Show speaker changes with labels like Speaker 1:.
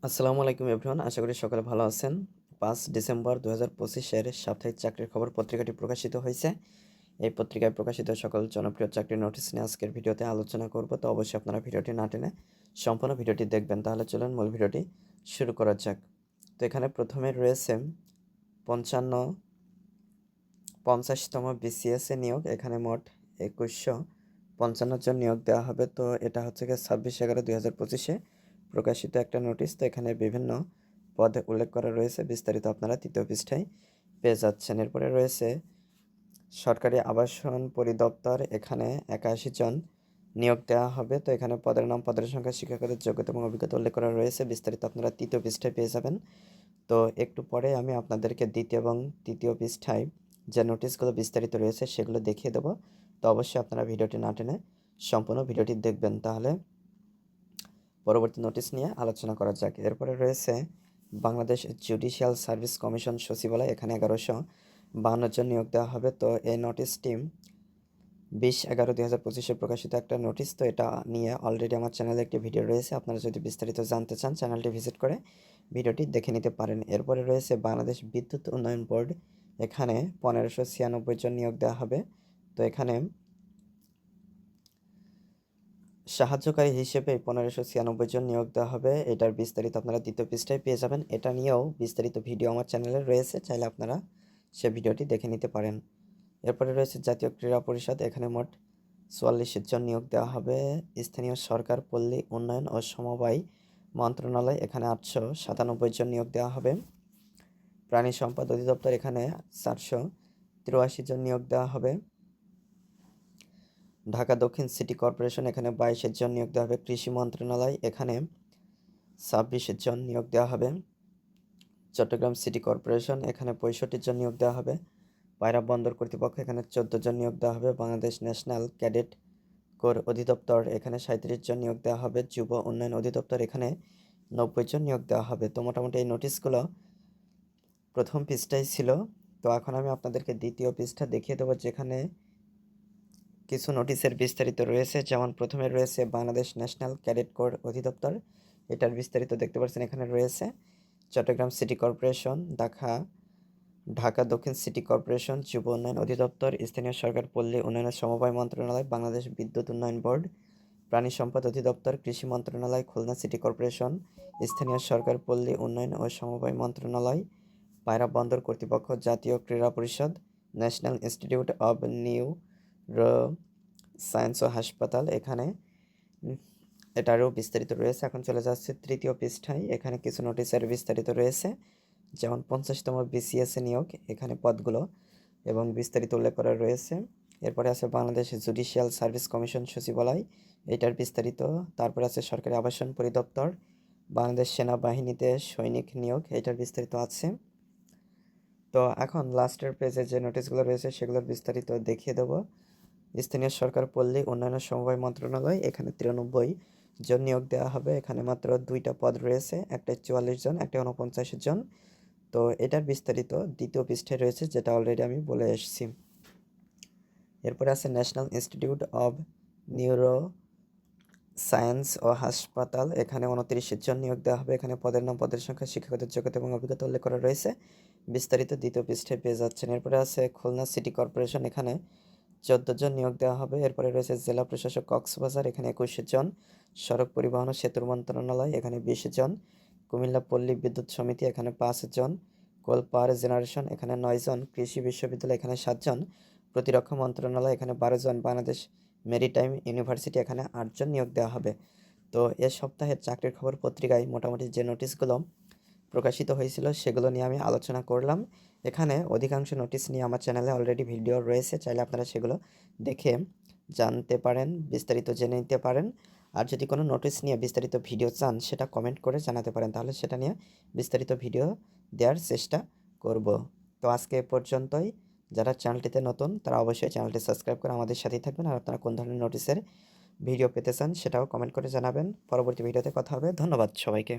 Speaker 1: আসসালামু আলাইকুম এভরিওয়ান, আশা করি সকলে ভালো আছেন। 5 ডিসেম্বর 2025-এর সাপ্তাহিক চাকরির খবর পত্রিকাটি প্রকাশিত হয়েছে। এই পত্রিকায় প্রকাশিত সকল জনপ্রিয় চাকরির নোটিশ নিয়ে আজকের ভিডিওতে আলোচনা করব। তো অবশ্যই আপনারা ভিডিওটি না টেনে সম্পূর্ণ ভিডিওটি দেখবেন। তাহলে চলুন মূল ভিডিওটি শুরু করা যাক। তো এখানে প্রথমে রয়েছে 50তম বিসিএস এ নিয়োগ। এখানে মোট 2155 জন নিয়োগ দেওয়া হবে। তো এটা হচ্ছে গিয়ে 26/11/2025-এ প্রকাশিত একটা নোটিশ। তো এখানে বিভিন্ন পদে উল্লেখ করা রয়েছে, বিস্তারিত আপনারা তৃতীয় পৃষ্ঠায় পেয়ে যাচ্ছেন। এরপরে রয়েছে সরকারি আবাসন পরিদপ্তর, এখানে 81 জন নিয়োগ দেওয়া হবে। তো এখানে পদের নাম, পদের সংখ্যা, শিক্ষাগত যোগ্যতা এবং অভিজ্ঞতা উল্লেখ করা রয়েছে, বিস্তারিত আপনারা তৃতীয় পৃষ্ঠায় পেয়ে যাবেন। তো একটু পরে আমি আপনাদেরকে দ্বিতীয় এবং তৃতীয় পৃষ্ঠায় যে নোটিশগুলো বিস্তারিত রয়েছে সেগুলো দেখিয়ে দেবো। তো অবশ্যই আপনারা ভিডিওটি না টেনে সম্পূর্ণ ভিডিওটি দেখবেন, তাহলে পরবর্তী নোটিশ নিয়ে আলোচনা করা যাক। এরপরে রয়েছে বাংলাদেশ জুডিশিয়াল সার্ভিস কমিশন সচিবালয়, এখানে 1152 জন নিয়োগ দেওয়া হবে। তো এই নোটিশটি 20/11/2025-এ প্রকাশিত একটা নোটিশ। তো এটা নিয়ে অলরেডি আমার চ্যানেলে একটি ভিডিও রয়েছে, আপনারা যদি বিস্তারিত জানতে চান চ্যানেলটি ভিজিট করে ভিডিওটি দেখে নিতে পারেন। এরপরে রয়েছে বাংলাদেশ বিদ্যুৎ উন্নয়ন বোর্ড, এখানে 1596 জন নিয়োগ দেওয়া হবে। তো এখানে সাহায্যকারী হিসেবে 1596 জন নিয়োগ দেওয়া হবে। এটার বিস্তারিত আপনারা দ্বিতীয় পৃষ্ঠায় পেয়ে যাবেন। এটা নিয়েও বিস্তারিত ভিডিও আমার চ্যানেলে রয়েছে, চাইলে আপনারা সে ভিডিওটি দেখে নিতে পারেন। এরপরে রয়েছে জাতীয় ক্রীড়া পরিষদ, এখানে মোট 44 জন নিয়োগ দেওয়া হবে। স্থানীয় সরকার, পল্লী উন্নয়ন ও সমবায় মন্ত্রণালয়, এখানে 897 জন নিয়োগ দেওয়া হবে। প্রাণী সম্পদ অধিদপ্তর, এখানে 483 জন নিয়োগ দেওয়া হবে। ঢাকা দক্ষিণ সিটি কর্পোরেশন, এখানে 22 জন নিয়োগ দেওয়া হবে। কৃষি মন্ত্রণালয়, এখানে 26 জন নিয়োগ দেওয়া হবে। চট্টগ্রাম সিটি কর্পোরেশন, এখানে 65 জন নিয়োগ দেওয়া হবে। পায়রা বন্দর কর্তৃপক্ষ, এখানে 14 জন নিয়োগ দেওয়া হবে। বাংলাদেশ ন্যাশনাল ক্যাডেট কোর অধিদপ্তর, এখানে 37 জন নিয়োগ দেওয়া হবে। যুব উন্নয়ন অধিদপ্তর, এখানে 90 জন নিয়োগ দেওয়া হবে। তো মোটামুটি এই নোটিশগুলো প্রথম পৃষ্ঠায় ছিল। তো এখন আমি আপনাদেরকে দ্বিতীয় পৃষ্ঠা দেখিয়ে দেবো, যেখানে কিছু নোটিশের বিস্তারিত রয়েছে। যেমন প্রথমে রয়েছে বাংলাদেশ ন্যাশনাল ক্যাডেট কোর অধিদপ্তর, এটার বিস্তারিত দেখতে পাচ্ছেন এখানে রয়েছে। চট্টগ্রাম সিটি কর্পোরেশন, ঢাকা দক্ষিণ সিটি কর্পোরেশন, যুব উন্নয়ন অধিদপ্তর, স্থানীয় সরকার, পল্লী উন্নয়ন ও সমবায় মন্ত্রণালয়, বাংলাদেশ বিদ্যুৎ উন্নয়ন বোর্ড, প্রাণী সম্পদ অধিদপ্তর, কৃষি মন্ত্রণালয়, খুলনা সিটি কর্পোরেশন, স্থানীয় সরকার, পল্লী উন্নয়ন ও সমবায় মন্ত্রণালয়, পায়রা বন্দর কর্তৃপক্ষ, জাতীয় ক্রীড়া পরিষদ, national institute of neuro science ও হাসপাতাল, এখানে এটারও বিস্তারিত রয়েছে। এখন চলে যাচ্ছে তৃতীয় পৃষ্ঠায়, এখানে কিছু নোটিশের বিস্তারিত রয়েছে। যেমন 50তম বিসিএস নিয়োগ, এখানে পদগুলো এবং বিস্তারিত উল্লেখ করা রয়েছে। এরপরে আছে বাংলাদেশ জুডিশিয়াল সার্ভিস কমিশন সচিবালয়, এটার বিস্তারিত। তারপরে আছে সরকারি আবাসন পরিদপ্তর, বাংলাদেশ সেনাবাহিনীতে সৈনিক নিয়োগ, এটার বিস্তারিত আছে। তো এখন লাস্টের পেজে যে নোটিশগুলো রয়েছে সেগুলোর বিস্তারিত দেখিয়ে দেবো। স্থানীয় সরকার, পল্লী উন্নয়ন ও সমবায় মন্ত্রণালয়, এখানে 93 জন নিয়োগ দেওয়া হবে। এখানে মাত্র 2টা পদ রয়েছে, একটা 44 জন, একটা 49 জন। তো এটার বিস্তারিত দ্বিতীয় পৃষ্ঠায় রয়েছে, যেটা অলরেডি আমি বলে এসেছি। এরপরে আছে national institute of neuro science ও হাসপাতাল, এখানে 29 জন নিয়োগ দেওয়া হবে। এখানে পদের নাম, পদের সংখ্যা, শিক্ষাগত যোগ্যতা এবং অভিজ্ঞতা উল্লেখ করা রয়েছে, বিস্তারিত দ্বিতীয় পৃষ্ঠায় পেয়ে যাচ্ছেন। এরপরে আছে খুলনা সিটি কর্পোরেশন, এখানে 14 জন নিয়োগ দেওয়া হবে। এরপরে রয়েছে জেলা প্রশাসক কক্সবাজার, এখানে 21 জন। সড়ক পরিবহন ও সেতু মন্ত্রণালয়, এখানে 20 জন। কুমিল্লা পল্লী বিদ্যুৎ সমিতি, এখানে 5 জন। কোল পাওয়ার জেনারেশন, এখানে 9 জন। কৃষি বিশ্ববিদ্যালয়, এখানে 7 জন। প্রতিরক্ষা মন্ত্রণালয়, এখানে 12 জন। বাংলাদেশ মেরিটাইম ইউনিভার্সিটি, এখানে 8 জন নিয়োগ দেওয়া হবে। তো এ সপ্তাহের চাকরির খবর পত্রিকায় মোটামুটি যে নোটিশগুলো প্রকাশিত হয়েছিল সেগুলো নিয়ে আমি আলোচনা করলাম। এখানে অধিকাংশ নোটিশ নিয়ে আমার চ্যানেলে অলরেডি ভিডিও রয়েছে, চাইলে আপনারা সেগুলো দেখে জানতে পারেন, বিস্তারিত জেনে নিতে পারেন। আর যদি কোনো নোটিশ নিয়ে বিস্তারিত ভিডিও চান সেটা কমেন্ট করে জানাতে পারেন, তাহলে সেটা নিয়ে বিস্তারিত ভিডিও দেওয়ার চেষ্টা করব। তো আজকে এ পর্যন্তই। যারা চ্যানেলটিতে নতুন তারা অবশ্যই চ্যানেলটি সাবস্ক্রাইব করে আমাদের সাথেই থাকবেন। আর আপনারা কোন ধরনের নোটিশের ভিডিও পেতে চান সেটাও কমেন্ট করে জানাবেন। পরবর্তী ভিডিওতে কথা হবে। ধন্যবাদ সবাইকে।